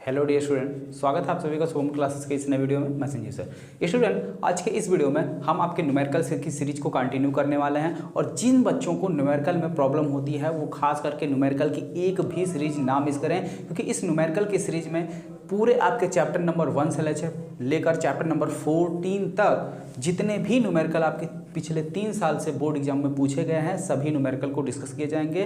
Hello dear student, स्वागत है आप सभी का शुभम क्लासेस के इस नए वीडियो में। मैं संजीव सर। स्टूडेंट, आज के इस वीडियो में हम आपके न्यूमेरिकल की सीरीज को कंटिन्यू करने वाले हैं और जिन बच्चों को न्यूमेरिकल में प्रॉब्लम होती है वो खास करके न्यूमेरिकल की एक भी सीरीज ना मिस करें, क्योंकि इस न्यूमेरिकल की सीरीज में पूरे आपके चैप्टर नंबर 1 से लेकर चैप्टर नंबर 14 तक जितने भी न्यूमेरिकल आपके पिछले 3 साल से बोर्ड एग्जाम में पूछे गए हैं सभी न्यूमेरिकल को डिस्कस किए जाएंगे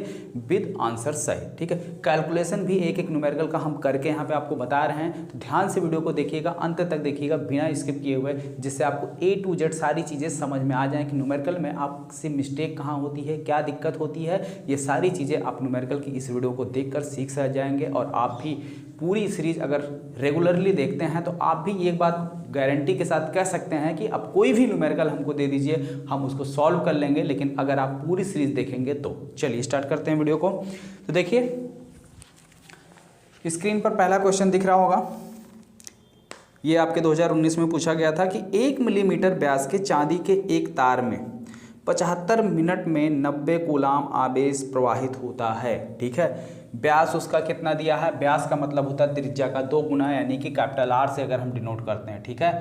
विद आंसर सहित। ठीक है, कैलकुलेशन भी एक एक न्यूमेरिकल का हम करके यहाँ पे आपको बता रहे हैं, तो ध्यान से वीडियो को देखिएगा, अंत तक देखिएगा बिना स्किप किए हुए, जिससे आपको A to Z सारी चीज़ें समझ में आ जाएं कि न्यूमेरिकल में आपसे मिस्टेक कहाँ होती है, क्या दिक्कत होती है। ये सारी चीज़ें आप न्यूमेरिकल की इस वीडियो को देखकर सीख जाएंगे और आप भी पूरी सीरीज अगर रेगुलरली देखते हैं तो आप भी एक बात गारंटी के साथ कह सकते हैं कि अब कोई भी न्यूमेरिकल हमको दे दीजिए, हम उसको सॉल्व कर लेंगे, लेकिन अगर आप पूरी सीरीज देखेंगे तो। चलिए स्टार्ट करते हैं वीडियो को। तो देखिए स्क्रीन पर पहला क्वेश्चन दिख रहा होगा, ये आपके 2019 में पूछा गया था कि 1 मिलीमीटर व्यास के चांदी के एक तार में 75 मिनट में 90 कूलाम आवेश प्रवाहित होता है। ठीक है, व्यास उसका कितना दिया है, व्यास का मतलब होता है त्रिज्या का 2 गुना, यानी कि कैपिटल R से अगर हम डिनोट करते हैं। ठीक है,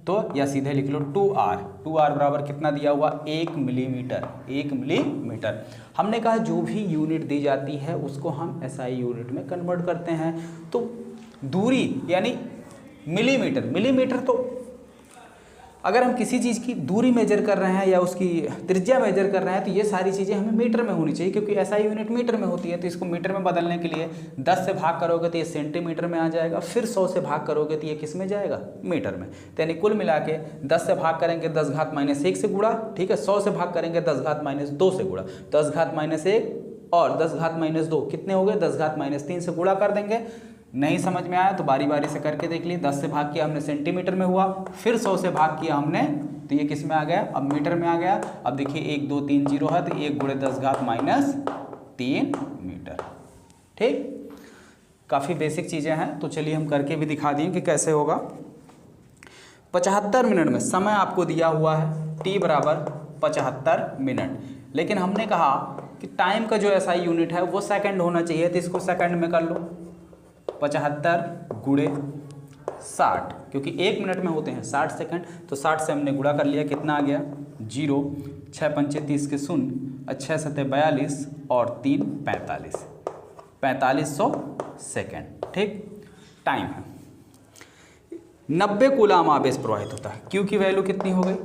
तो या सीधे लिख लो 2R बराबर कितना दिया हुआ, 1 मिलीमीटर। 1 मिलीमीटर हमने कहा जो भी यूनिट दी जाती है उसको हम SI यूनिट में कन्वर्ट करते हैं। तो दूरी यानी मिलीमीटर तो अगर हम किसी चीज़ की दूरी मेजर कर रहे हैं या उसकी त्रिज्या मेजर कर रहे हैं तो ये सारी चीज़ें हमें मीटर में होनी चाहिए, क्योंकि SI यूनिट मीटर में होती है। तो इसको मीटर में बदलने के लिए 10 से भाग करोगे तो ये सेंटीमीटर में आ जाएगा, फिर 100 से भाग करोगे तो ये किस में जाएगा, मीटर में। तो यानी कुल मिला के 10 से भाग करेंगे 10 घात -1 से गुणा, ठीक है, 100 से भाग करेंगे 10 घात -2 से गुणा, 10 घात -1 और 10 घात -2 कितने हो गए, 10 घात -3 से गुणा कर देंगे। नहीं समझ में आया तो बारी बारी से करके देख लिए। 10 से भाग किया हमने सेंटीमीटर में हुआ, फिर 100 से भाग किया हमने तो ये किस में आ गया, अब मीटर में आ गया। अब देखिए 1 2 3 0 है तो 1 × 10 घात -3 मीटर। ठीक, काफ़ी बेसिक चीज़ें हैं, तो चलिए हम करके भी दिखा दिए कि कैसे होगा। 75 मिनट में समय आपको दिया हुआ है T बराबर 75 मिनट, लेकिन हमने कहा कि टाइम का जो SI यूनिट है वो सेकंड होना चाहिए, तो इसको सेकंड में कर लो। 75 × 60, क्योंकि 1 मिनट में होते हैं 60 सेकंड, तो 60 से हमने गुणा कर लिया, कितना आ गया 0, 6 पंचे 30 के 0, 6 सते 42 और 3 45, 4500 सेकंड। ठीक, टाइम है 90 कूलाम आवेश प्रवाहित होता है। क्यू की वैल्यू कितनी हो गई,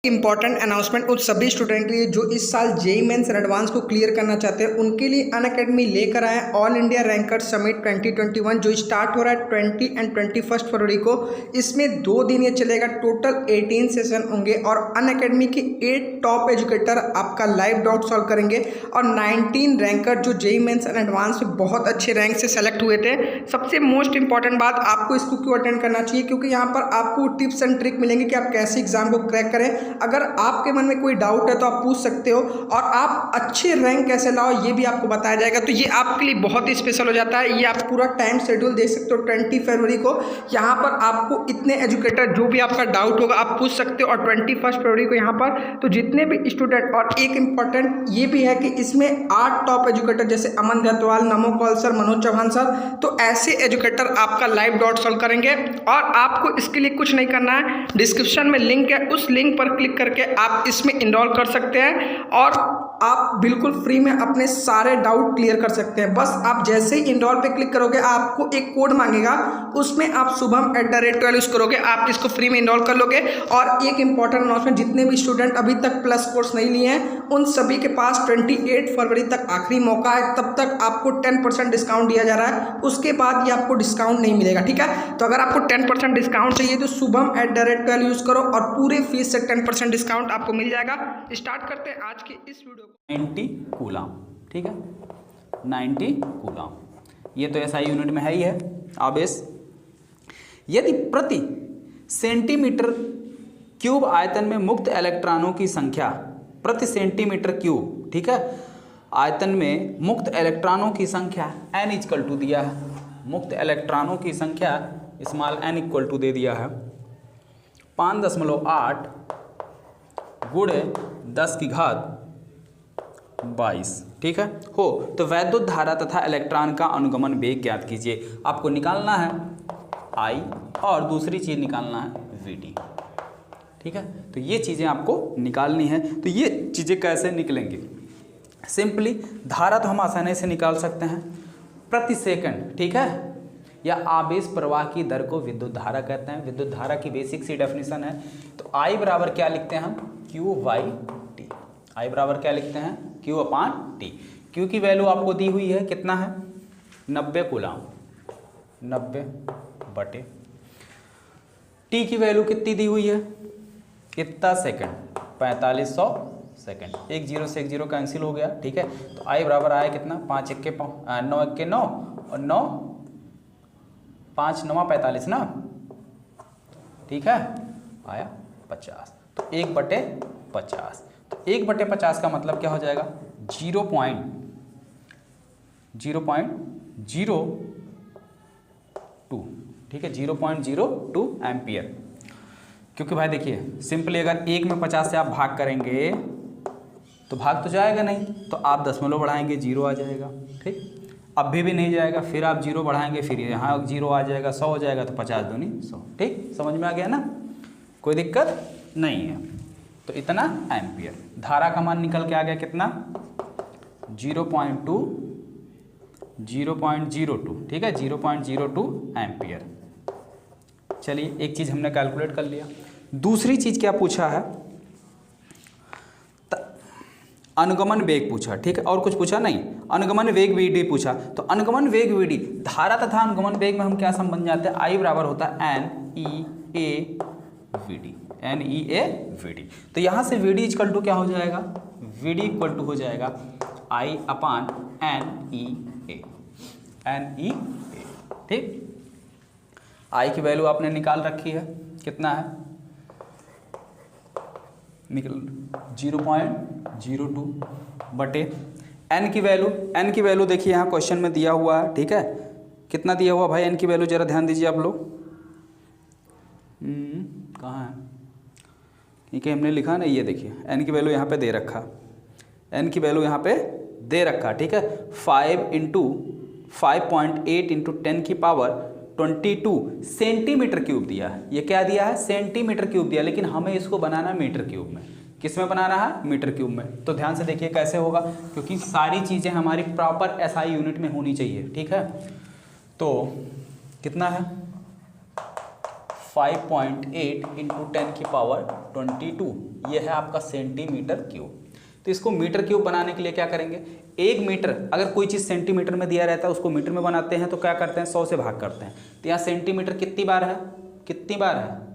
इंपॉर्टेंट अनाउंसमेंट उन सभी स्टूडेंट के लिए जो इस साल जेईई मेंस एंड एडवांस को क्लियर करना चाहते हैं, उनके लिए अनअकैडमी लेकर आए ऑल इंडिया रैंकर समिट 2021 जो स्टार्ट हो रहा है 20 और 21 फरवरी को। इसमें 2 दिन ये चलेगा, टोटल 18 सेशन होंगे और अनअकैडमी के 8 टॉप एजुकेटर आपका लाइव डाउट सॉल्व करेंगे और 19 रैंकर जो जेईई मेंस एंड एडवांस में बहुत अच्छे रैंक से सेलेक्ट हुए थे। सबसे मोस्ट इंपॉर्टेंट बात, आपको इसको क्यों अटेंड करना चाहिए, क्योंकि यहाँ पर आपको टिप्स एंड ट्रिक मिलेंगे कि आप कैसे एग्जाम को क्रैक। अगर आपके मन में कोई डाउट है तो आप पूछ सकते हो और आप अच्छे रैंक कैसे लाओ ये भी आपको बताया जाएगा। तो ये आपके लिए बहुत ही स्पेशल हो जाता है। ये आप पूरा टाइम शेड्यूल देख सकते हो 20 फरवरी को। यहाँ पर आपको इतने एजुकेटर जो भी आपका डाउट होगा आप पूछ सकते हो और 21 फरवरी को यहाँ पर तो जितने भी स्टूडेंट। और एक इम्पॉर्टेंट ये भी है कि इसमें 8 टॉप एजुकेटर जैसे अमन गतवाल, नमो कौल सर, मनोज चौहान सर, तो ऐसे एजुकेटर आपका लाइव डाउट सॉल्व करेंगे। और आपको इसके लिए कुछ नहीं करना है, डिस्क्रिप्शन में लिंक है, उस लिंक पर क्लिक करके आप इसमें इनरोल कर सकते हैं और आप बिल्कुल फ्री में अपने सारे डाउट क्लियर कर सकते हैं। बस आप जैसे ही इनरोल पे क्लिक करोगे आपको एक कोड मांगेगा, उसमें आप शुभम @12 यूज़ करोगे, आप इसको फ्री में इनरोल कर लोगे। और एक इंपॉर्टेंट अनाउंसमेंट, जितने भी स्टूडेंट अभी तक प्लस कोर्स नहीं लिए हैं उन सभी के पास 28 फरवरी तक आखिरी मौका है, तब तक आपको 10% डिस्काउंट दिया जा रहा है, उसके बाद ये आपको डिस्काउंट नहीं मिलेगा। ठीक है, तो अगर आपको 10% डिस्काउंट चाहिए तो शुभम @12 यूज़ करो और पूरे फीस से 10% डिस्काउंट आपको मिल जाएगा। स्टार्ट करते हैं आज की इस वीडियो को। 90 कूलाम। ठीक है, 90 कूलाम, ये तो SI यूनिट में है ही है आवेश। यदि प्रति सेंटीमीटर क्यूब आयतन में मुक्त इलेक्ट्रॉनों की संख्या, प्रति सेंटीमीटर क्यूब, ठीक है, आयतन में मुक्त इलेक्ट्रॉनों की संख्या n = दिया है, मुक्त इलेक्ट्रॉनों की संख्या स्मॉल n = दे दिया है 5.8 × 10 की घात 22। ठीक है हो तो वैद्युत धारा तथा इलेक्ट्रॉन का अनुगमन वेग ज्ञात कीजिए। आपको निकालना है I और दूसरी चीज़ निकालना है VD। ठीक है, तो ये चीज़ें आपको निकालनी है। तो ये चीज़ें कैसे निकलेंगी? सिंपली धारा तो हम आसानी से निकाल सकते हैं प्रति सेकंड, ठीक है, या आवेश प्रवाह की दर को विद्युत धारा कहते हैं। विद्युत धारा की बेसिक सी डेफिनेशन है। तो I बराबर क्या लिखते हैं हम? Q/T। I बराबर क्या लिखते हैं? Q/T। Q की वैल्यू आपको दी हुई है, कितना है? 90 कूलाम, 90/। T की वैल्यू कितनी दी हुई है? कितना सेकंड? 4500 सेकंड। एक जीरो से एक जीरो कैंसिल हो गया। ठीक है, तो I बराबर आया कितना? 5 1 9 1 9 और 9 5 9 45 ना। ठीक है, आया 50। तो 1/50। तो 1/50 का मतलब क्या हो जाएगा? 0.02। ठीक है, 0.02 एम्पियर। क्योंकि भाई देखिए सिंपली अगर 1 में 50 से आप भाग करेंगे तो भाग तो जाएगा नहीं, तो आप दशमलव बढ़ाएंगे 0 आ जाएगा। ठीक, अब भी नहीं जाएगा, फिर आप 0 बढ़ाएंगे, फिर यहाँ 0 आ जाएगा, 100 हो जाएगा, तो 50 दूनी 100। ठीक, समझ में आ गया ना? कोई दिक्कत नहीं है। तो इतना एम्पियर। धारा का मान निकल के आ गया कितना? 0.02। ठीक है, 0.02 एम्पियर। चलिए एक चीज़ हमने कैलकुलेट कर लिया। दूसरी चीज़ क्या पूछा है? अनुगमन वेग पूछा। ठीक है, और कुछ पूछा नहीं। अनुगमन वेग VD पूछा। तो अनुगमन वेग VD, धारा तथा अनुगमन वेग में हम क्या संबंध जानते हैं? I बराबर होता है NEA/VD। NEA/VD। तो यहाँ से VD इक्वल टू क्या हो जाएगा? VD इक्वल टू हो जाएगा I/NEA। ठीक, I की वैल्यू आपने निकाल रखी है, कितना है? निकल 0.02 बटे N की वैल्यू देखिए यहाँ क्वेश्चन में दिया हुआ है। ठीक है, कितना दिया हुआ भाई? N की वैल्यू जरा ध्यान दीजिए आप लोग। कहाँ है? ठीक है, हमने लिखा ना, ये देखिए N की वैल्यू यहाँ पे दे रखा। N की वैल्यू यहाँ पे दे रखा। ठीक है, 5.8 इंटू 10 की पावर 22 सेंटीमीटर क्यूब दिया है। ये क्या दिया है? सेंटीमीटर क्यूब दिया, लेकिन हमें इसको बनाना मीटर क्यूब में। किस में बनाना है? मीटर क्यूब में। तो ध्यान से देखिए कैसे होगा, क्योंकि सारी चीज़ें हमारी प्रॉपर SI यूनिट में होनी चाहिए। ठीक है, तो कितना है? 5.8 इंटू 10 की पावर 22, ये है आपका सेंटीमीटर क्यूब। तो इसको मीटर क्यूब बनाने के लिए क्या करेंगे? 1 मीटर, अगर कोई चीज़ सेंटीमीटर में दिया रहता है उसको मीटर में बनाते हैं तो क्या करते हैं? 100 से भाग करते हैं। तो यहाँ सेंटीमीटर कितनी बार है?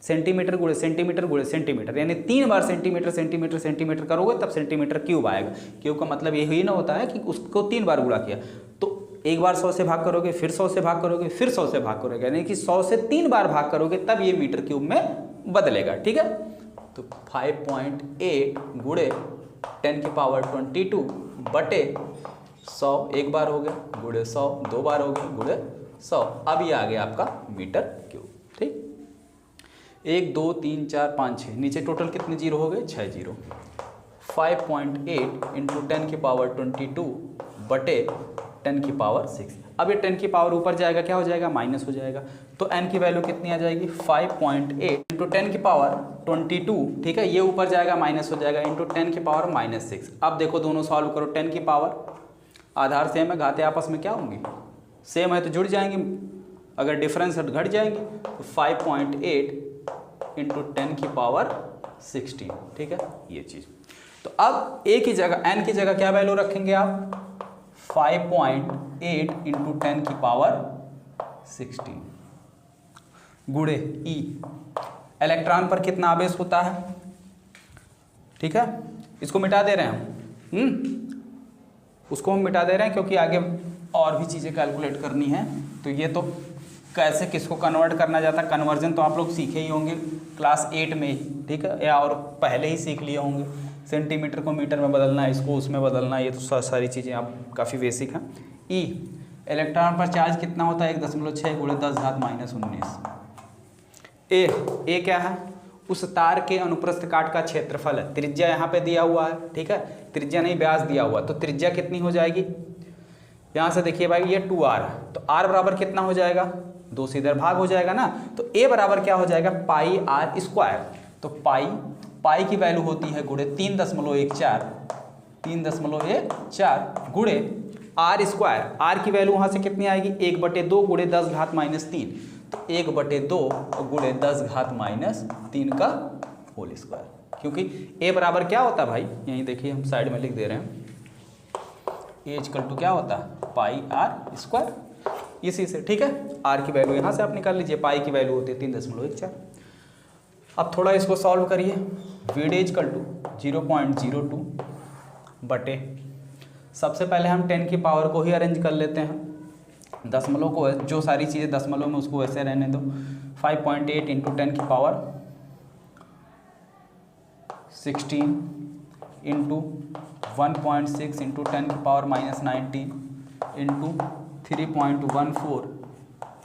सेंटीमीटर गुणे सेंटीमीटर गुणे सेंटीमीटर, यानी 3 बार सेंटीमीटर करोगे तब सेंटीमीटर क्यूब आएगा। क्यूब का मतलब यही ना होता है कि उसको 3 बार गुणा किया। तो एक बार 100 से भाग करोगे, फिर 100 से भाग करोगे, फिर 100 से भाग करोगे, यानी कि 100 से 3 बार भाग करोगे तब ये मीटर क्यूब में बदलेगा। ठीक है, तो 5.8 गुणे 10 की पावर 22 बटे 100 एक बार हो गया, गुणे 100 2 बार हो गया, गुणे 100। अब ये आ गया आपका मीटर क्यूब। ठीक, 1 2 3 4 5 6, नीचे टोटल कितने जीरो हो गए? 6 जीरो। 5.8 इंटू 10 की पावर 22 बटे 10 की पावर 6। अब ये 10 की पावर ऊपर जाएगा, क्या हो जाएगा? माइनस हो जाएगा। तो n की वैल्यू कितनी आ जाएगी? 5.8 इंटू 10 की पावर 22। ठीक है, ये ऊपर जाएगा, माइनस हो जाएगा, इंटू 10 की पावर -6। अब देखो दोनों सॉल्व करो। 10 की पावर आधार सेम है, घाते आपस में क्या होंगी? सेम है तो जुड़ जाएंगे, अगर डिफरेंस घट जाएंगे। तो 5.8 इंटू 10 की पावर 16। ठीक है, ये चीज़। तो अब एक ही जगह n की जगह क्या वैल्यू रखेंगे आप? 5.8 इंटू 10 की पावर 16 गुणे E। इलेक्ट्रॉन पर कितना आवेश होता है? ठीक है, इसको मिटा दे रहे हैं हम। उसको हम मिटा दे रहे हैं क्योंकि आगे और भी चीज़ें कैलकुलेट करनी है। तो ये तो कैसे किसको कन्वर्ट करना जाता है, कन्वर्जन तो आप लोग सीखे ही होंगे क्लास 8 में ही। ठीक है, या और पहले ही सीख लिए होंगे। सेंटीमीटर को मीटर में बदलना, इसको उसमें बदलना, ये तो सारी चीज़ें आप काफ़ी बेसिक हैं। ई, इलेक्ट्रॉन पर चार्ज कितना होता है? 1.6 गुणे 10 घात -19। ए क्या है? उस तार के अनुप्रस्थ काट का क्षेत्रफल है। त्रिज्या यहाँ पे दिया हुआ है, ठीक है, त्रिज्या नहीं व्यास दिया हुआ, तो त्रिज्या कितनी हो जाएगी, यहाँ से देखिए भाई ये 2r, तो r बराबर कितना हो जाएगा, 2 से इधर भाग हो जाएगा ना, तो a बराबर क्या हो जाएगा, पाई r स्क्वायर। तो पाई की वैल्यू होती है गुणे 3.14 गुणे r स्क्वायर। r की वैल्यू वहाँ से कितनी आएगी, 1/2 गुणे 10 घात -3, तो 1/2 गुणे 10 घात -3 का होल स्क्वायर, क्योंकि a बराबर क्या होता है भाई, यहीं देखिए हम साइड में लिख दे रहे हैं, a इक्वल टू क्या होता है, पाई r स्क्वायर, इसी से, ठीक है। r की वैल्यू यहाँ से आप निकाल लीजिए, पाई की वैल्यू होती है 3.14। अब थोड़ा इसको सॉल्व करिए, VD इक्वल टू 0.02 बटे, सबसे पहले हम 10 की पावर को ही अरेंज कर लेते हैं, दशमलव को, जो सारी चीज़ें दशमलव में उसको वैसे रहने दो। 5.8 इंटू 10 की पावर 16 इंटू 1.6 इंटू 10 की पावर -19 इंटू 3.14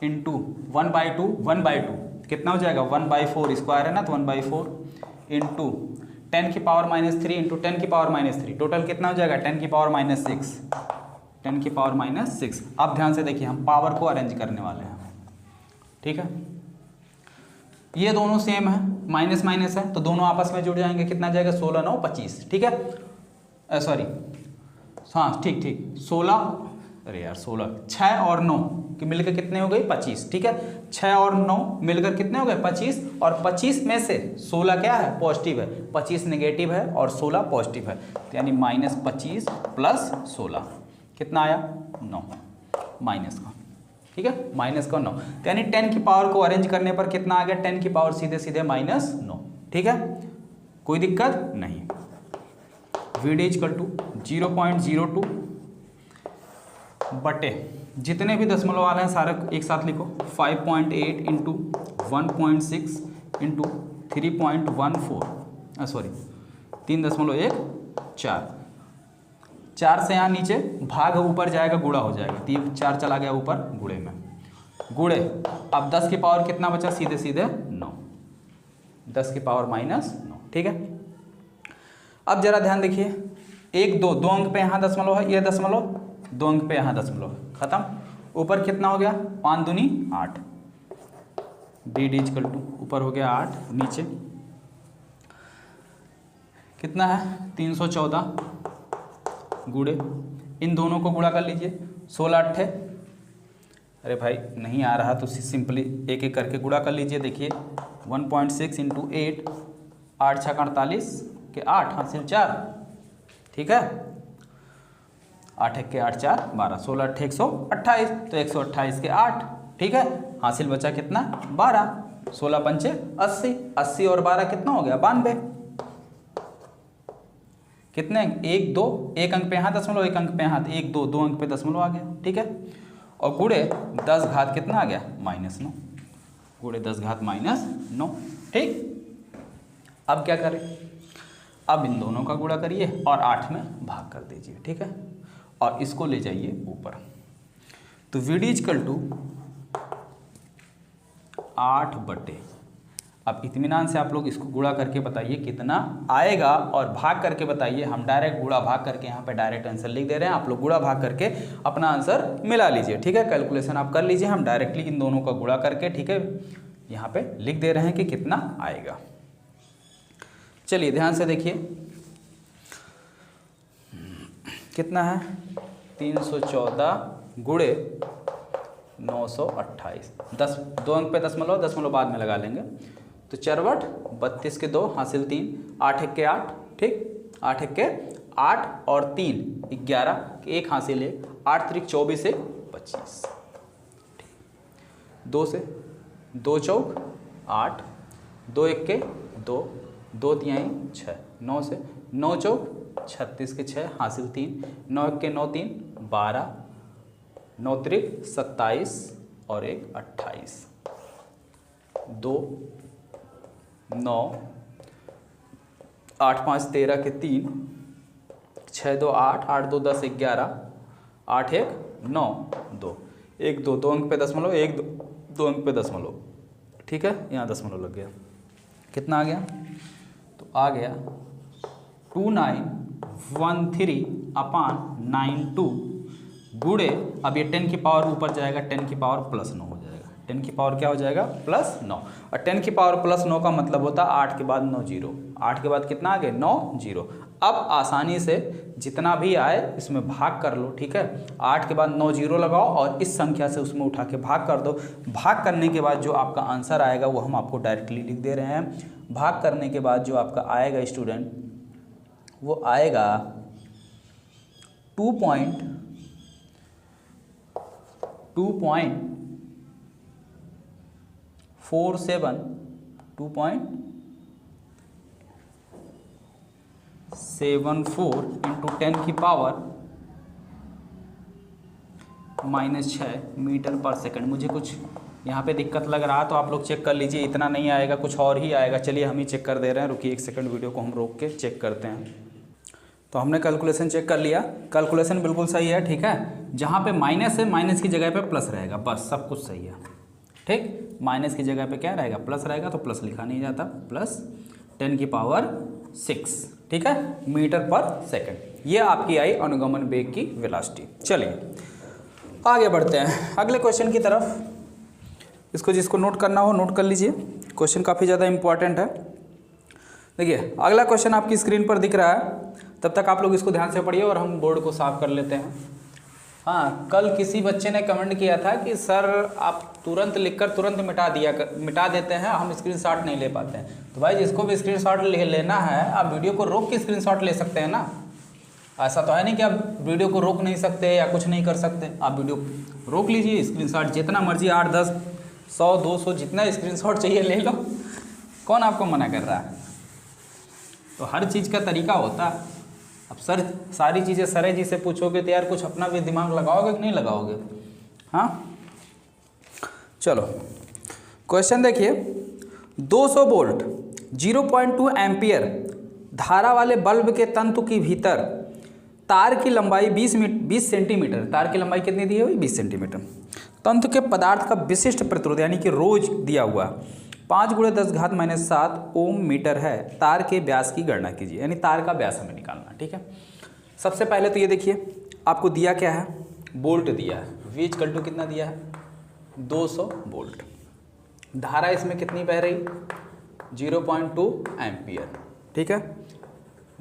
इंटू 1/2 कितना हो जाएगा, 1/4 स्क्वायर है ना, तो 1/4 इंटू 10 की पावर -3 इंटू 10 की पावर -3, टोटल कितना हो जाएगा, 10 की पावर -6, 10 की पावर -6। अब ध्यान से देखिए, हम पावर को अरेंज करने वाले हैं, ठीक है। ये दोनों सेम है, माइनस माइनस है, तो दोनों आपस में जुड़ जाएंगे, कितना जाएगा, 16 9 25, ठीक है, सॉरी, हाँ ठीक 16, अरे यार 16, 6 और 9 कि मिलकर कितने हो गए, 25, ठीक है। 6 और 9 मिलकर कितने हो गए, 25, और 25 में से 16 क्या है, पॉजिटिव है, 25 नेगेटिव है और 16 पॉजिटिव है, तो यानी -25 + 16 कितना आया, 9 माइनस का, ठीक है, -9, तो यानी 10 की पावर को अरेंज करने पर कितना आ गया, 10 की पावर सीधे सीधे -9, ठीक है, कोई दिक्कत नहीं। VD इक्वल टू 0.02 बटे, जितने भी दशमलव वाले हैं सारे एक साथ लिखो, 5.8 इंटू 1.6 इंटू 3.14, सॉरी 3.14, 4 से यहाँ नीचे भाग ऊपर जाएगा, गुणा हो जाएगा, 4 चला गया ऊपर गुणे में, गुणे, अब 10 की पावर कितना बचा, सीधे सीधे 9, 10 की पावर -9, ठीक है। अब जरा ध्यान देखिए, 1 2 2 अंक पे यहाँ दशमलव है, ये दशमलव, 2 अंक पे यहाँ दशमलव है, खत्म। ऊपर कितना हो गया, 5 दूनी 8, VD इक्वल टू ऊपर हो गया 8, नीचे कितना है, 314 गुणे, इन दोनों को गुणा कर लीजिए, 16 8, अरे भाई नहीं आ रहा तो सिंपली एक एक करके गुणा कर लीजिए, देखिए 1.6 इंटू 8, 8 6 48 के 8 हासिल 4, ठीक है, 8 1 के 8 4 12, 16 8 128, तो 128 के 8, ठीक है, हासिल बचा कितना, 12, 16 पंचे 80, 80 और 12 कितना हो गया, 92, कितने, 1 2, एक अंक पे यहाँ दशमलव, एक अंक पे यहाँ, 1 2 2 अंक पे दशमलव आ गया, ठीक है, और गुणे 10 घात कितना आ गया, -9, गुणे 10 घात -9, ठीक। अब क्या करें, अब इन दोनों का गुणा करिए और 8 में भाग कर दीजिए, ठीक है, और इसको ले जाइए ऊपर, तो VD इक्वल टू 8 बटे, अब इत्मीनान से आप लोग इसको गुणा करके बताइए कितना आएगा, और भाग करके बताइए, हम डायरेक्ट गुणा भाग करके यहाँ पे डायरेक्ट आंसर लिख दे रहे हैं, आप लोग गुणा भाग करके अपना आंसर मिला लीजिए, ठीक है, कैलकुलेशन आप कर लीजिए, हम डायरेक्टली इन दोनों का गुणा करके, ठीक है, यहाँ पे लिख दे रहे हैं कि कितना आएगा। चलिए ध्यान से देखिए, कितना है, 314 गुणे 928, 2 अंक पे दशमलव, दशमलव बाद में लगा लेंगे, तो 4 32 के 2 हासिल 3, 8 1 के 8, ठीक, 8 1 के 8 और 3 11 के 1 हासिल 1, 8 3 24 1 25, 2 से 2 चौक 8, 2 1 के 2, 2 तिहाई 6, 9 से 9 चौक 36 के 6 हासिल 3, 9 1 के 9 3 12, 9 3 27 और 1 28, 2 9 8 5 13 के 3, 6 2 8, 8 2 10 11, 8 1 9 2, 1 2 2 अंक पे दशमलव, 1 2 अंक पे दशमलव, ठीक है, यहाँ दशमलव लग गया, कितना आ गया, तो आ गया 2913/92 गुणे, अब ये 10 की पावर ऊपर जाएगा, 10 की पावर +9 हो जाएगा, 10 की पावर क्या हो जाएगा +9, और 10 की पावर +9 का मतलब होता है 8 के बाद 9 जीरो, 8 के बाद कितना आ गया 9 जीरो। अब आसानी से जितना भी आए इसमें भाग कर लो, ठीक है, 8 के बाद 9 जीरो लगाओ और इस संख्या से उसमें उठा के भाग कर दो। भाग करने के बाद जो आपका आंसर आएगा वो हम आपको डायरेक्टली लिख दे रहे हैं। भाग करने के बाद जो आपका आएगा स्टूडेंट, वो आएगा 2.74 इंटू 10 की पावर -6 मीटर पर सेकंड। मुझे कुछ यहाँ पे दिक्कत लग रहा तो आप लोग चेक कर लीजिए, इतना नहीं आएगा, कुछ और ही आएगा। चलिए हम ही चेक कर दे रहे हैं, रुकिए 1 सेकंड, वीडियो को हम रोक के चेक करते हैं। तो हमने कैलकुलेशन चेक कर लिया, कैलकुलेशन बिल्कुल सही है, ठीक है। जहाँ पे माइनस है, माइनस की जगह पे प्लस रहेगा, बस सब कुछ सही है, ठीक। माइनस की जगह पे क्या रहेगा, प्लस रहेगा, तो प्लस लिखा नहीं जाता, प्लस 10 की पावर 6, ठीक है, मीटर पर सेकंड। ये आपकी आई अनुगमन वेग की वेलोसिटी। चलिए आगे बढ़ते हैं अगले क्वेश्चन की तरफ। इसको जिसको नोट करना हो नोट कर लीजिए, क्वेश्चन काफ़ी ज़्यादा इंपॉर्टेंट है। देखिए अगला क्वेश्चन आपकी स्क्रीन पर दिख रहा है, तब तक आप लोग इसको ध्यान से पढ़िए और हम बोर्ड को साफ कर लेते हैं। हाँ, कल किसी बच्चे ने कमेंट किया था कि सर आप तुरंत लिखकर तुरंत मिटा देते हैं, हम स्क्रीनशॉट नहीं ले पाते हैं। तो भाई जिसको भी स्क्रीनशॉट लेना है, आप वीडियो को रोक के स्क्रीनशॉट ले सकते हैं ना। ऐसा तो है नहीं कि आप वीडियो को रोक नहीं सकते या कुछ नहीं कर सकते, आप वीडियो रोक लीजिए, स्क्रीनशॉट जितना मर्जी 8, 10, 100, 200 जितना स्क्रीनशॉट चाहिए ले लो, कौन आपको मना कर रहा है। तो हर चीज़ का तरीका होता है। अब सर सारी चीज़ें सरे जी से पूछोगे तो यार कुछ अपना भी दिमाग लगाओगे कि नहीं लगाओगे। हाँ चलो क्वेश्चन देखिए, 200 वोल्ट 0.2 एम्पियर धारा वाले बल्ब के तंतु के भीतर तार की लंबाई 20 सेंटीमीटर, तार की लंबाई कितनी दी है, 20 सेंटीमीटर। तंतु के पदार्थ का विशिष्ट प्रतिरोध यानी कि रोज दिया हुआ 5 × 10⁻⁷ ओम मीटर है। तार के व्यास की गणना कीजिए, यानी तार का व्यास हमें निकालना, ठीक है। सबसे पहले तो ये देखिए आपको दिया क्या है, वोल्ट दिया है, V = कितना दिया है 200 वोल्ट। धारा इसमें कितनी बह रही 0.2 एम्पियर, ठीक है,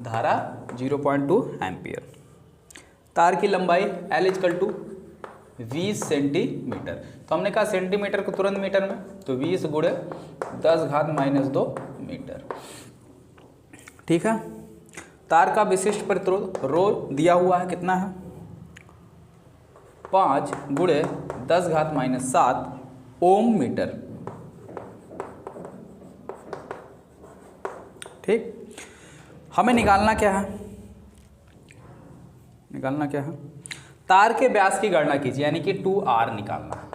धारा 0.2 एम्पियर। तार की लंबाई L = 20 सेंटीमीटर। तो हमने कहा सेंटीमीटर को तुरंत मीटर में, तो 20 × 10⁻² मीटर, ठीक है। तार का विशिष्ट प्रतिरोध रो दिया हुआ है, कितना है 5 × 10⁻⁷ ओम मीटर, ठीक। हमें निकालना क्या है, तार के व्यास की गणना कीजिए, यानी कि 2R निकालना है,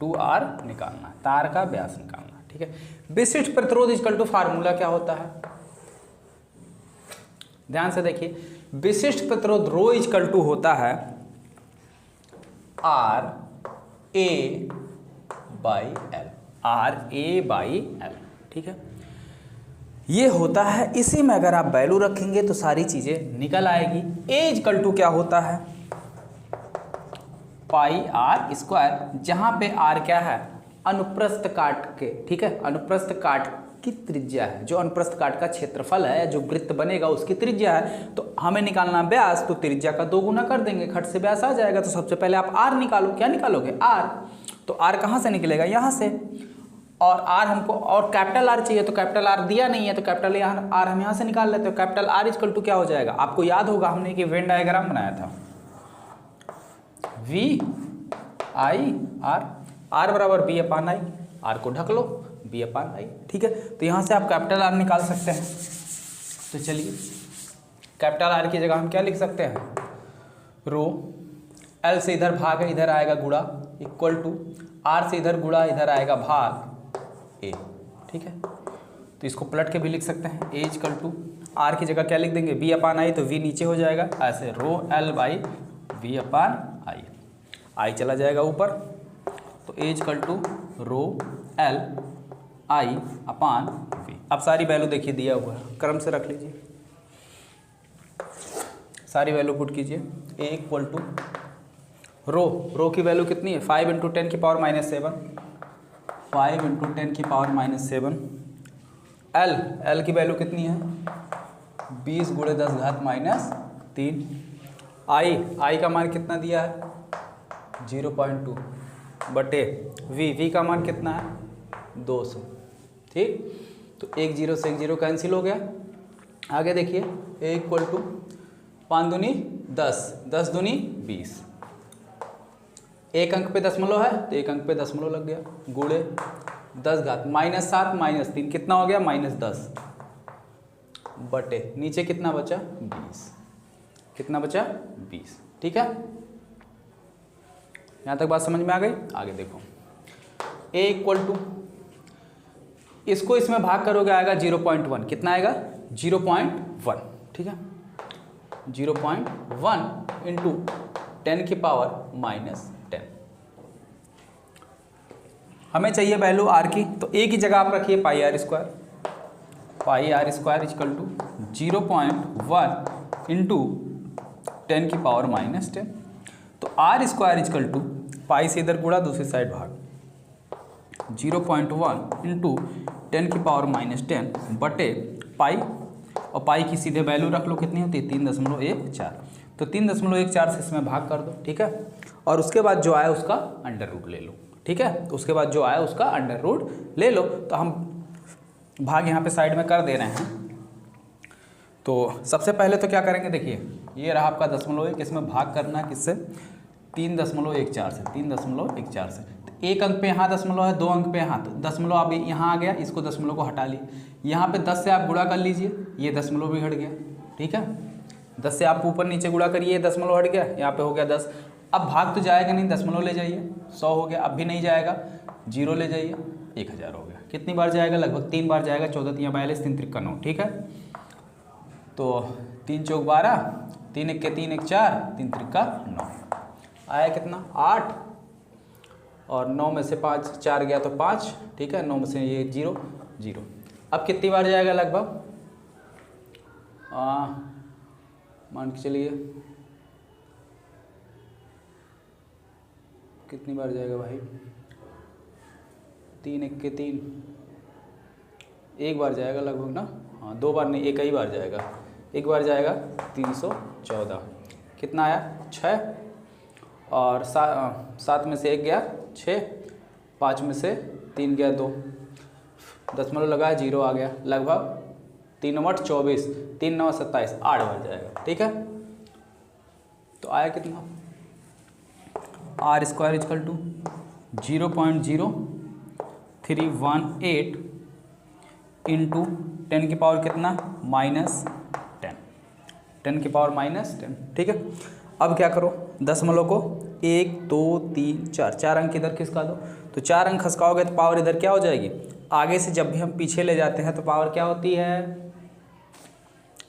2R निकालना है, तार का व्यास निकालना है, ठीक है। विशिष्ट प्रतिरोध = फार्मूला क्या होता है, ध्यान से देखिए, विशिष्ट प्रतिरोध रो = होता है RA/L, ठीक है। ये होता है, इसी में अगर आप वैल्यू रखेंगे तो सारी चीजें निकल आएगी। A = क्या होता है πr², जहां पे R क्या है अनुप्रस्थ काट के, ठीक है, अनुप्रस्थ काट की त्रिज्या है, जो अनुप्रस्थ काट का क्षेत्रफल है, जो वृत्त बनेगा उसकी त्रिज्या है। तो हमें निकालना व्यास, तो त्रिज्या का 2 गुना कर देंगे, खट से व्यास आ जाएगा। तो सबसे पहले आप R निकालो, क्या निकालोगे R, तो R कहाँ से निकलेगा, यहाँ से, और R हमको, और कैपिटल R चाहिए, तो कैपिटल R दिया नहीं है, तो कैपिटल R हम यहाँ से निकाल लेते हैं। कैपिटल R = क्या हो जाएगा, आपको याद होगा हमने कि वेन डायग्राम बनाया था, VIR, R = B/I, R को ढक लो, B/I, ठीक है। तो यहाँ से आप कैपिटल R निकाल सकते हैं। तो चलिए कैपिटल R की जगह हम क्या लिख सकते हैं, रो, L से इधर भाग है, इधर आएगा गुणा, = R से इधर गुणा, इधर आएगा भाग A, ठीक है। तो इसको पलट के भी लिख सकते हैं, A = R की जगह क्या लिख देंगे B/I, तो V नीचे हो जाएगा, ऐसे रो L/V/I, I चला जाएगा ऊपर, तो A = row L I upon V. अब सारी वैल्यू देखिए दिया हुआ है, क्रम से रख लीजिए, सारी वैल्यू पुट कीजिए। ए इक्वल टू रो की वैल्यू कितनी है 5 × 10⁻⁷, 5 × 10⁻⁷। एल की वैल्यू कितनी है 20 × 10⁻³ आई का मान कितना दिया है 0.2 बटे वी का मान कितना है 200। ठीक, तो 1 0 से 1 0 कैंसिल हो गया। आगे देखिए ए इक्वल टू 5 दूनी 10, 10 दूनी 20, एक अंक पे दशमलव है तो एक अंक पे दशमलव लग गया, गुणे 10 घात -7 -3 कितना हो गया -10 बटे नीचे कितना बचा 20, कितना बचा 20। ठीक है, यहाँ तक बात समझ में आ गई। आगे देखो ए इक्वल टू, इसको इसमें भाग करोगे आएगा 0.1, कितना आएगा 0.1। ठीक है, 0.1 इंटू 10⁻⁻10। हमें चाहिए वैल्यू आर की, तो ए की जगह आप रखिए πr², πr² equal to 0.1 into 10⁻⁻10। तो r² इक्वल टू पाई से इधर गुणा दूसरी साइड भाग 0.1 इंटू 10⁻⁻10 बटे पाई, और पाई की सीधे वैल्यू रख लो कितनी होती है 3.14। तो 3.14 से इसमें भाग कर दो। ठीक है, और उसके बाद जो आया उसका अंडर रूट ले लो। ठीक है, उसके बाद जो आया उसका अंडर रूट ले लो। तो हम भाग यहाँ पे साइड में कर दे रहे हैं। तो सबसे पहले तो क्या करेंगे, देखिए ये रहा आपका 0.1, इसमें भाग करना है किससे 3.14 से, 3.14 से। तो एक अंक पे यहाँ दशमलव है, 2 अंक पे यहाँ, तो दशमलव अब यहाँ आ गया, इसको दशमलव को हटा लिए। यहाँ पे 10 से आप गुणा कर लीजिए, ये दशमलव भी हट गया। ठीक है, 10 से आप ऊपर नीचे गुणा करिए, ये दशमलव हट गया, यहाँ पे हो गया 10। अब भाग तो जाएगा नहीं, दशमलव ले जाइए, 100 हो गया। अब भी नहीं जाएगा, 0 ले जाइए, 1000 हो गया। कितनी बार जाएगा, लगभग 3 बार जाएगा, 14 × 42, 3 × 9। ठीक है, तो 3 × 4 = 12, 3 × 1 = 3, 1 × 4, 3 × 3 = 9। आया कितना 8, और 9 में से 5 4 गया तो 5। ठीक है, 9 में से ये 0 0। अब कितनी बार जाएगा लगभग, मान के चलिए कितनी बार जाएगा भाई, 3 × 1 = 3, एक बार जाएगा लगभग ना, हाँ 2 बार नहीं, एक ही बार जाएगा, एक बार जाएगा 314। कितना आया 6, और 7 में से 1 गया 6, 5 में से 3 गया 2, दशमलव लगाया 0 आ गया, लगभग 3 × 8 = 24, 3 × 9 = 27, 8 बार जाएगा। ठीक है, तो आया कितना r² इक्वल टू 0.0318 इंटू 10 की पावर कितना -10, 10⁻⁻10। ठीक है, अब क्या करो, दशमलव को 1 2 3 4 अंक इधर खिसका दो। तो 4 अंक खिसकाओगे तो पावर इधर क्या हो जाएगी, आगे से जब भी हम पीछे ले जाते हैं तो पावर क्या होती है,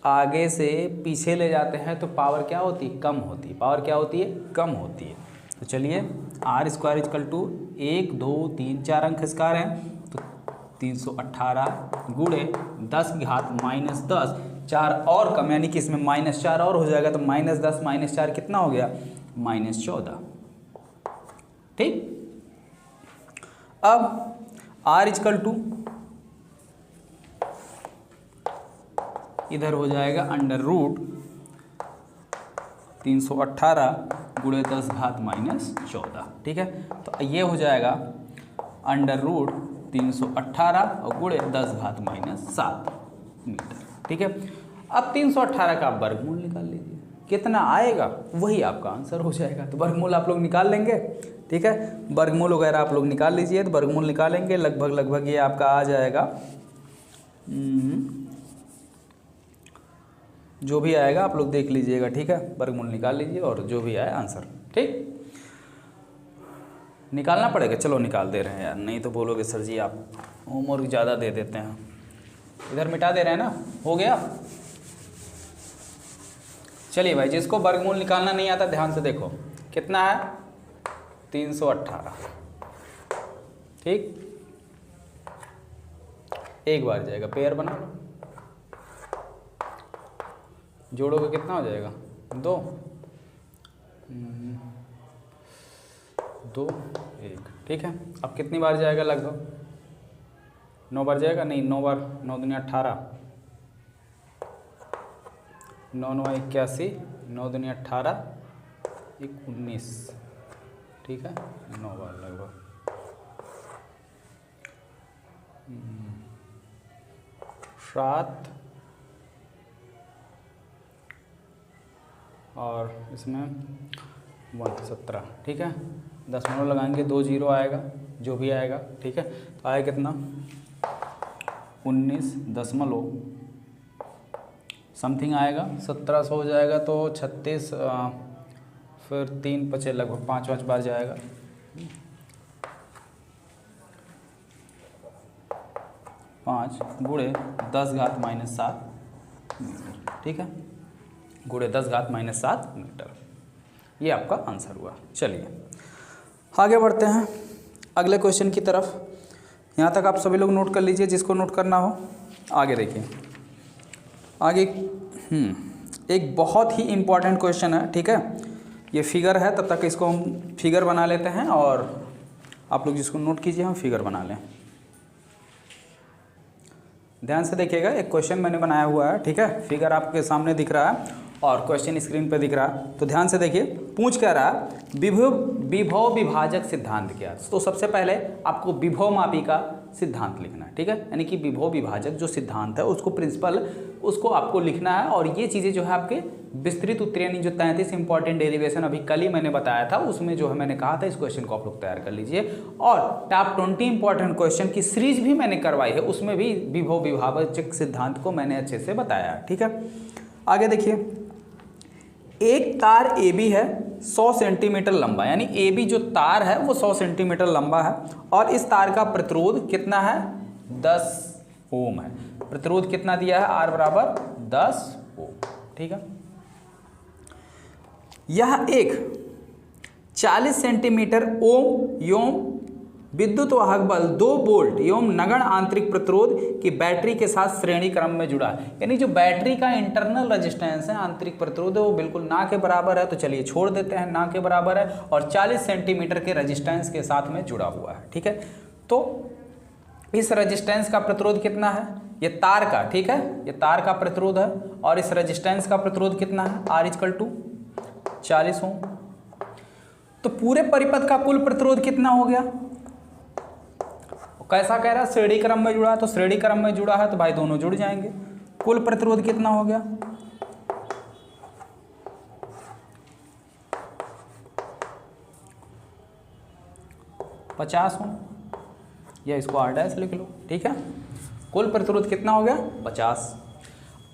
आगे से पीछे ले जाते हैं तो पावर क्या होती है, कम होती है। पावर क्या होती है, कम होती है। तो चलिए r² इक्वल टू 1 2 3 4 अंक खिसका रहे हैं, तो 318 गुणे 10 की घात -10, 4 और कम, यानी कि इसमें -4 और हो जाएगा, तो -10 -4 कितना हो गया -14। ठीक, अब r इक्वल टू इधर हो जाएगा अंडर रूट 318 गुणे 10 घात -14। ठीक है, तो ये हो जाएगा अंडर रूट 318 और गुणे 10 घात -7 मीटर। ठीक है, अब 318 का आप वर्गमूल निकाल लीजिए, कितना आएगा वही आपका आंसर हो जाएगा। तो वर्गमूल आप लोग निकाल लेंगे। ठीक है, वर्गमूल वगैरह आप लोग निकाल लीजिए, तो वर्गमूल निकालेंगे लगभग ये आपका आ जाएगा, जो भी आएगा आप लोग देख लीजिएगा। ठीक है, वर्गमूल निकाल लीजिए और जो भी आए आंसर। ठीक, निकालना पड़ेगा, चलो निकाल दे रहे हैं यार, नहीं तो बोलोगे सर जी आप होमवर्क ज़्यादा दे देते हैं। इधर मिटा दे रहे हैं ना, हो गया। चलिए भाई, जिसको वर्गमूल निकालना नहीं आता ध्यान से देखो, कितना है 318। ठीक, एक बार जाएगा, पेयर बना लो, जोड़ोगे कितना हो जाएगा 2 2 1, ठीक है। अब कितनी बार जाएगा, लगभग 9 बार जाएगा, नहीं 9 बार, 9 दूनी 18, 9 9 81, 9 दूनी 18, 19, ठीक है, 9 बार लगभग। सात और इसमें 17, ठीक है। 10 लगाएंगे, 2 0 आएगा, जो भी आएगा, ठीक है। तो आएगा कितना 19 दशमलव समथिंग आएगा, 1700 हो जाएगा तो 36, फिर 3 5 लगभग 5 बार जाएगा। 5 गुणे 10 घात -7 मीटर, ठीक है, गुणे 10 घात -7 मीटर। ये आपका आंसर हुआ। चलिए आगे बढ़ते हैं अगले क्वेश्चन की तरफ। यहाँ तक आप सभी लोग नोट कर लीजिए, जिसको नोट करना हो। आगे देखिए, आगे एक बहुत ही इम्पॉर्टेंट क्वेश्चन है, ठीक है। ये फिगर है, तब तक इसको हम फिगर बना लेते हैं और आप लोग जिसको नोट कीजिए हम फिगर बना लें। ध्यान से देखिएगा, एक क्वेश्चन मैंने बनाया हुआ है, ठीक है। फिगर आपके सामने दिख रहा है और क्वेश्चन स्क्रीन पे दिख रहा है, तो ध्यान से देखिए। पूछ क्या रहा है, विभव विभाजक सिद्धांत क्या। तो सबसे पहले आपको विभव मापी का सिद्धांत लिखना है, ठीक है। यानी कि विभव विभाजक जो सिद्धांत है उसको प्रिंसिपल, उसको आपको लिखना है। और ये चीज़ें जो है आपके विस्तृत उत्तर यानी जो 33 इंपॉर्टेंट डेरिवेशन अभी कल ही मैंने बताया था, उसमें जो है मैंने कहा था इस क्वेश्चन को आप लोग तैयार कर लीजिए। और टॉप 20 इंपॉर्टेंट क्वेश्चन की सीरीज भी मैंने करवाई है, उसमें भी विभव विभाजक सिद्धांत को मैंने अच्छे से बताया है, ठीक है। आगे देखिए, एक तार AB है 100 सेंटीमीटर लंबा, यानी AB जो तार है वो 100 सेंटीमीटर लंबा है और इस तार का प्रतिरोध कितना है 10 ओम है। प्रतिरोध कितना दिया है, R बराबर 10 ओम, ठीक है। यह एक 40 सेंटीमीटर ओम एवं विद्युत वाहक बल 2 वोल्ट एवं नगण्य आंतरिक प्रतिरोध की बैटरी के साथ श्रेणी क्रम में जुड़ा है। यानी जो बैटरी का इंटरनल रेजिस्टेंस है, आंतरिक प्रतिरोध है, वो बिल्कुल ना के बराबर है। तो चलिए छोड़ देते हैं, ना के बराबर है और 40 सेंटीमीटर के रेजिस्टेंस के साथ में जुड़ा हुआ है, ठीक है। तो इस रेजिस्टेंस का प्रतिरोध कितना है, ये तार का, ठीक है, ये तार का प्रतिरोध है। और इस रेजिस्टेंस का प्रतिरोध कितना है, R = 40 ओम। तो पूरे परिपथ का कुल प्रतिरोध कितना हो गया, कैसा कह रहा है, श्रेणी क्रम में जुड़ा है, तो श्रेणी क्रम में जुड़ा है तो भाई दोनों जुड़ जाएंगे। कुल प्रतिरोध कितना हो गया, $50 ओम, या इसको R' लिख लो, ठीक है। कुल प्रतिरोध कितना हो गया 50।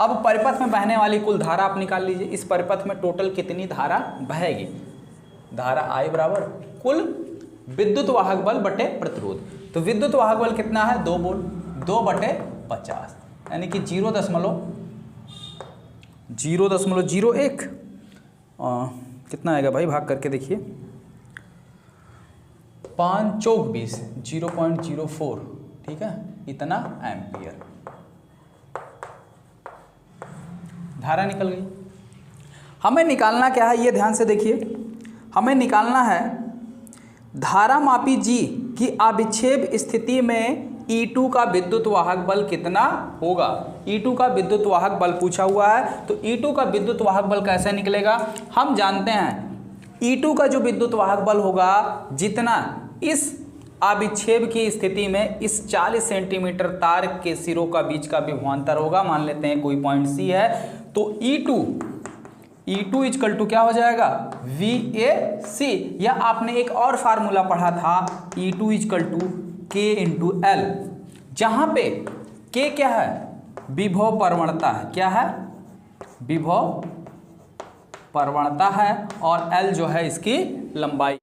अब परिपथ में बहने वाली कुल धारा आप निकाल लीजिए। इस परिपथ में टोटल कितनी धारा बहेगी, धारा I बराबर कुल विद्युत वाहक बल बटे प्रतिरोध। तो विद्युत वाहक बल कितना है 2 वोल्ट, 2/50, यानी कि 0.01 कितना आएगा भाई, भाग करके देखिए, 5 चौक 20, 0.04, ठीक है, इतना एम्पियर धारा निकल गई। हमें निकालना क्या है, ये ध्यान से देखिए, हमें निकालना है धारा मापी G की अविक्षेप स्थिति में E2 का विद्युत वाहक बल कितना होगा। E2 का विद्युत वाहक बल पूछा हुआ है, तो E2 का विद्युत वाहक बल कैसे निकलेगा, हम जानते हैं E2 का जो विद्युत वाहक बल होगा, जितना इस अविक्षेप की स्थिति में इस 40 सेंटीमीटर तार के सिरों का बीच का विभवांतर होगा, मान लेते हैं कोई पॉइंट C है, तो E2 = क्या हो जाएगा, VAC। या आपने एक और फार्मूला पढ़ा था, E2 = K × L, जहां पे K क्या है, विभव प्रवणता है, क्या है, विभव प्रवणता है, और L जो है इसकी लंबाई।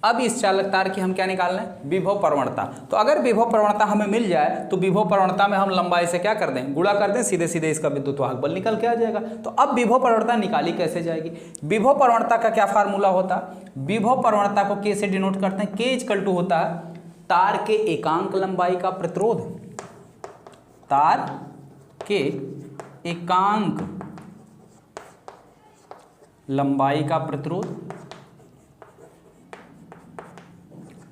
अब इस चालक तार की हम क्या निकालना है, विभव प्रवणता। तो अगर विभव प्रवणता हमें मिल जाए तो विभव प्रवणता में हम लंबाई से क्या कर दें, गुणा कर दें, सीधे सीधे इसका विद्युत वाहक बल निकल के आ जाएगा। तो अब विभव प्रवणता निकाली कैसे जाएगी, विभव प्रवणता का क्या फार्मूला होता, विभव प्रवणता को K से डिनोट करते हैं। K = होता है तार के एकांक लंबाई का प्रतिरोध तार के एकांक लंबाई का प्रतिरोध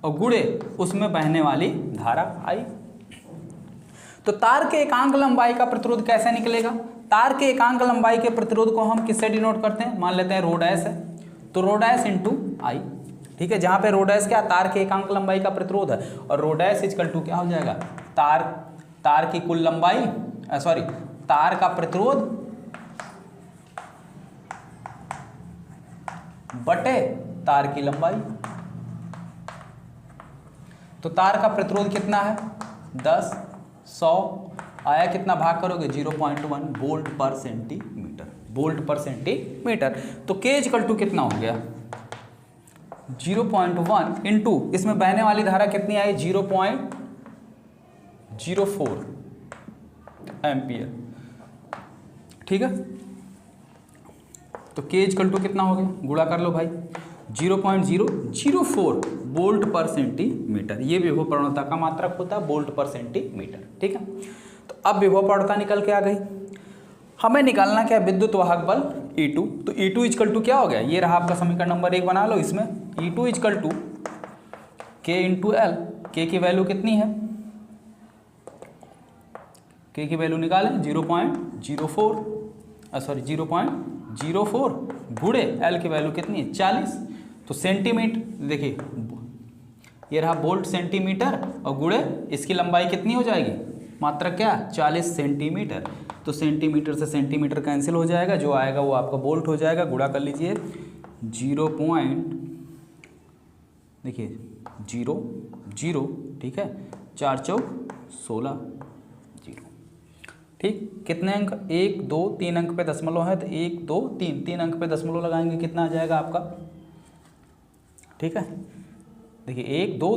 और गुणे उसमें बहने वाली धारा आई। तो तार के एकांक लंबाई का प्रतिरोध कैसे निकलेगा? तार के एकांक लंबाई के प्रतिरोध को हम किससे डिनोट करते हैं? मान लेते हैं रो डैश है, तो रो डैश इंटू आई, ठीक है, जहां पे रो डैश क्या, तार के एकांक लंबाई का प्रतिरोध है, और रो डैश इक्वल टू क्या हो जाएगा, तार की कुल लंबाई, सॉरी, तार का प्रतिरोध बटे तार की लंबाई। तो तार का प्रतिरोध कितना है? 10, 100 आया, कितना भाग करोगे? 0.1 वोल्ट पर सेंटीमीटर, वोल्ट पर सेंटीमीटर। तो के इक्वल टू कितना हो गया? 0.1 इंटू इसमें बहने वाली धारा कितनी आई? 0.04 एम्पियर, ठीक है। तो के इक्वल टू कितना हो गया? गुणा कर लो भाई, 0.004 वोल्ट पर सेंटीमीटर। ये विभव प्रवणता का मात्रक होता है, वोल्ट पर सेंटीमीटर, ठीक है। तो अब विभव प्रवणता निकल के आ गई। हमें निकालना क्या? विद्युत वाहक बल E2। तो E2 इक्वल टू क्या हो गया? ये रहा आपका समीकरण नंबर 1, बना लो। इसमें E2 equal to K into L. K की वैल्यू कितनी है? के की वैल्यू निकालें 0.04 गुणे एल की वैल्यू कितनी है? 40। तो सेंटीमीटर, देखिए ये रहा वोल्ट सेंटीमीटर, और गुणे इसकी लंबाई कितनी हो जाएगी? मात्रक क्या? 40 सेंटीमीटर। तो सेंटीमीटर से सेंटीमीटर कैंसिल हो जाएगा, जो आएगा वो आपका वोल्ट हो जाएगा। गुणा कर लीजिए 0.00, ठीक है, 4 चौक 16, 0, ठीक। कितने अंक? 1 2 3 अंक पे दशमलव है, तो 1 2 3 अंक पे दशमलव लगाएंगे, कितना आ जाएगा आपका? ठीक है, देखिए 1 2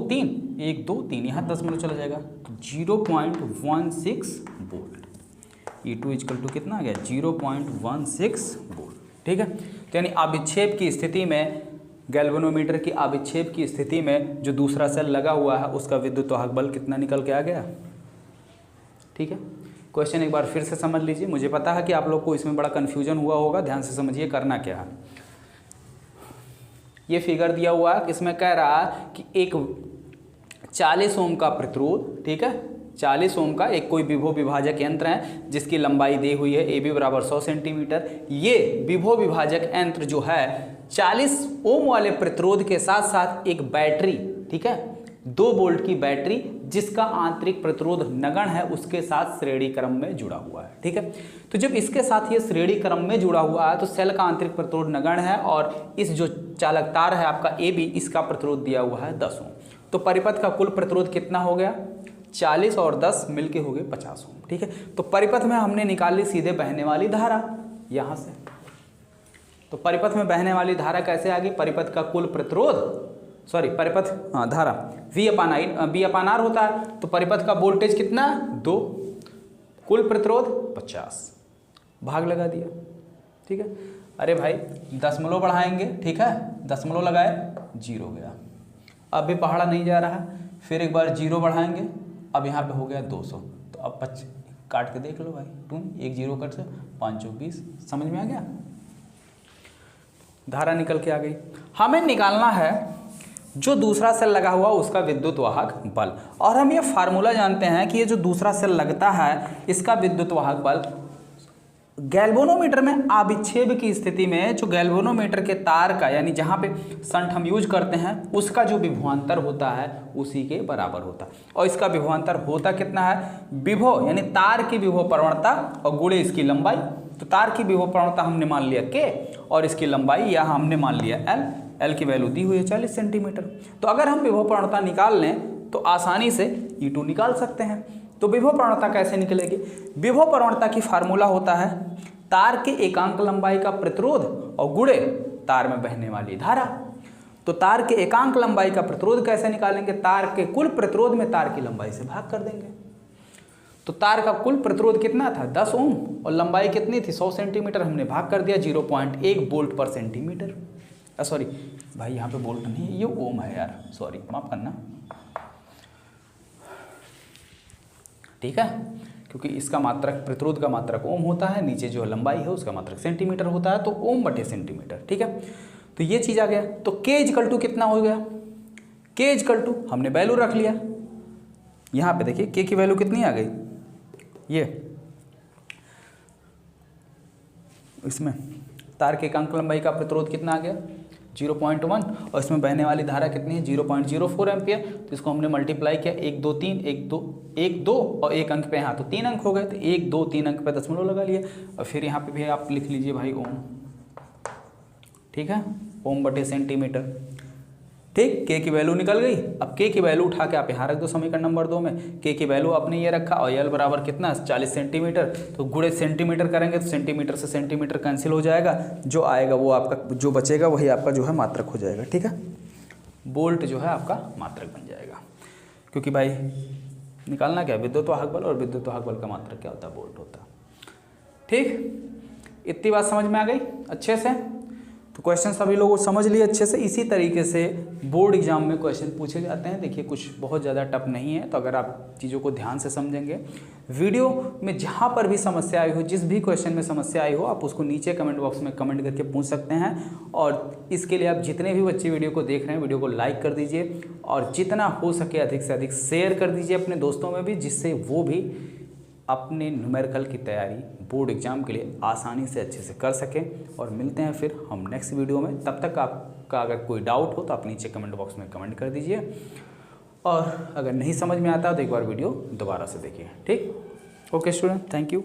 3 यहाँ दशमलव चला जाएगा, तो 0.16 वोल्ट। E2 इक्वल टू कितना आ गया? 0.16 वोल्ट, ठीक है। तो यानी अभिक्षेप की स्थिति में, गैल्वेनोमीटर की अभिक्षेप की स्थिति में जो दूसरा सेल लगा हुआ है उसका विद्युत वाहक बल कितना निकल के आ गया, ठीक है। क्वेश्चन एक बार फिर से समझ लीजिए। मुझे पता है कि आप लोग को इसमें बड़ा कन्फ्यूजन हुआ होगा, ध्यान से समझिए करना क्या है। ये फिगर दिया हुआ है, इसमें कह रहा है कि एक 40 ओम का प्रतिरोध, ठीक है, 40 ओम का एक कोई विभव विभाजक यंत्र है जिसकी लंबाई दी हुई है AB बराबर 100 सेंटीमीटर। ये विभव विभाजक यंत्र जो है 40 ओम वाले प्रतिरोध के साथ साथ एक बैटरी, ठीक है, 2 वोल्ट की बैटरी जिसका आंतरिक प्रतिरोध नगण्य है उसके साथ श्रेणी क्रम में जुड़ा हुआ है, ठीक है। तो जब इसके साथ ये श्रेणी क्रम में जुड़ा हुआ है तो सेल का आंतरिक प्रतिरोध नगण्य है, और इस जो चालक तार है आपका AB, इसका प्रतिरोध दिया हुआ है 10 ओम। तो परिपथ का कुल प्रतिरोध कितना हो गया? 40 और 10 मिलके हो गए 50 ओम, ठीक है। तो परिपथ में हमने निकाली सीधे बहने वाली धारा यहां से। तो परिपथ में बहने वाली धारा कैसे आ गई? परिपथ का कुल प्रतिरोध, सॉरी परिपथ, धारा V अपान R होता है। तो परिपथ का वोल्टेज कितना? 2, कुल प्रतिरोध 50, भाग लगा दिया, ठीक है। अरे भाई दशमलव बढ़ाएंगे, ठीक है, दशमलव लगाए 0 गया, अब भी पहाड़ा नहीं जा रहा। फिर एक बार 0 बढ़ाएंगे, अब यहाँ पे हो गया 200। तो अब 25 काट के देख लो भाई, 1 0 कट से 5 चौक 20, समझ में आ गया? धारा निकल के आ गई। हमें निकालना है जो दूसरा सेल लगा हुआ उसका विद्युत वाहक बल, और हम ये फार्मूला जानते हैं कि ये जो दूसरा सेल लगता है इसका विद्युत वाहक बल गैल्वेनोमीटर में अभिक्षेप की स्थिति में, जो गैल्वेनोमीटर के तार का, यानी जहाँ पे शंट हम यूज करते हैं उसका जो विभवांतर होता है उसी के बराबर होता है। और इसका विभवांतर होता कितना है? विभव यानी तार की विभव प्रवणता और गुणे इसकी लंबाई। तो तार की विभव प्रवणता हमने मान लिया K, और इसकी लंबाई यहाँ हमने मान लिया L की वैल्यू दी हुई है 40 सेंटीमीटर। तो अगर हम विभव प्रवणता निकाल लें तो आसानी से E2 निकाल सकते हैं। तो विभव प्रवणता कैसे निकलेगी? विभव प्रवणता की फार्मूला होता है तार के एकांक लंबाई का प्रतिरोध और गुणे तार में बहने वाली धारा। तो तार के एकांक लंबाई का प्रतिरोध कैसे निकालेंगे? तार के कुल प्रतिरोध में तार की लंबाई से भाग कर देंगे। तो तार का कुल प्रतिरोध कितना था? 10 ओम, और लंबाई कितनी थी? 100 सेंटीमीटर। हमने भाग कर दिया 0.1 वोल्ट पर सेंटीमीटर। सॉरी भाई, यहाँ पे वोल्ट नहीं है, ये ओम है यार, सॉरी माफ करना, ठीक है। क्योंकि इसका मात्रक प्रतिरोध का मात्रक ओम होता है, नीचे जो लंबाई है उसका मात्रक सेंटीमीटर होता है, तो ओम बटे सेंटीमीटर। ठीक है, तो ये चीज़ आ गया। तो K इक्वल टू कितना हो गया, K इक्वल टू हमने वैल्यू रख लिया यहाँ पे, देखिए K की वैल्यू कितनी आ गई, ये इसमें तार के एकांक लंबाई का प्रतिरोध कितना आ गया 0.1, और इसमें बहने वाली धारा कितनी है 0.04 एम्पियर। तो इसको हमने मल्टीप्लाई किया 1 2 3 1 2 और एक अंक पे यहाँ, तो 3 अंक हो गए, तो 1 2 3 अंक पे दशमलव लगा लिए, और फिर यहाँ पे भी आप लिख लीजिए भाई ओम। ठीक है, ओम बटे सेंटीमीटर। ठीक, K की वैल्यू निकल गई। अब K की वैल्यू उठा के आप यहाँ रख दो समीकरण नंबर 2 में। K की वैल्यू आपने ये रखा और L बराबर कितना 40 सेंटीमीटर, तो गुणे सेंटीमीटर करेंगे तो सेंटीमीटर से सेंटीमीटर कैंसिल हो जाएगा, जो आएगा वो आपका, जो बचेगा वही आपका जो है मात्रक हो जाएगा। ठीक है, बोल्ट जो है आपका मात्रक बन जाएगा, क्योंकि भाई निकालना क्या है, विद्युत वाहक बल, और विद्युत वाहक बल का मात्रक क्या होता है, बोल्ट होता है। ठीक, इतनी बात समझ में आ गई अच्छे से। तो क्वेश्चन सभी लोगों को समझ लिए अच्छे से। इसी तरीके से बोर्ड एग्जाम में क्वेश्चन पूछे जाते हैं। देखिए कुछ बहुत ज़्यादा टफ नहीं है, तो अगर आप चीज़ों को ध्यान से समझेंगे, वीडियो में जहाँ पर भी समस्या आई हो, जिस भी क्वेश्चन में समस्या आई हो, आप उसको नीचे कमेंट बॉक्स में कमेंट करके पूछ सकते हैं। और इसके लिए आप जितने भी बच्चे वीडियो को देख रहे हैं, वीडियो को लाइक कर दीजिए, और जितना हो सके अधिक से अधिक शेयर कर दीजिए अपने दोस्तों में भी, जिससे वो भी अपने न्यूमेरिकल की तैयारी बोर्ड एग्जाम के लिए आसानी से अच्छे से कर सकें। और मिलते हैं फिर हम नेक्स्ट वीडियो में। तब तक आपका अगर कोई डाउट हो तो आप नीचे कमेंट बॉक्स में कमेंट कर दीजिए, और अगर नहीं समझ में आता तो एक बार वीडियो दोबारा से देखिए। ठीक, ओके स्टूडेंट, थैंक यू।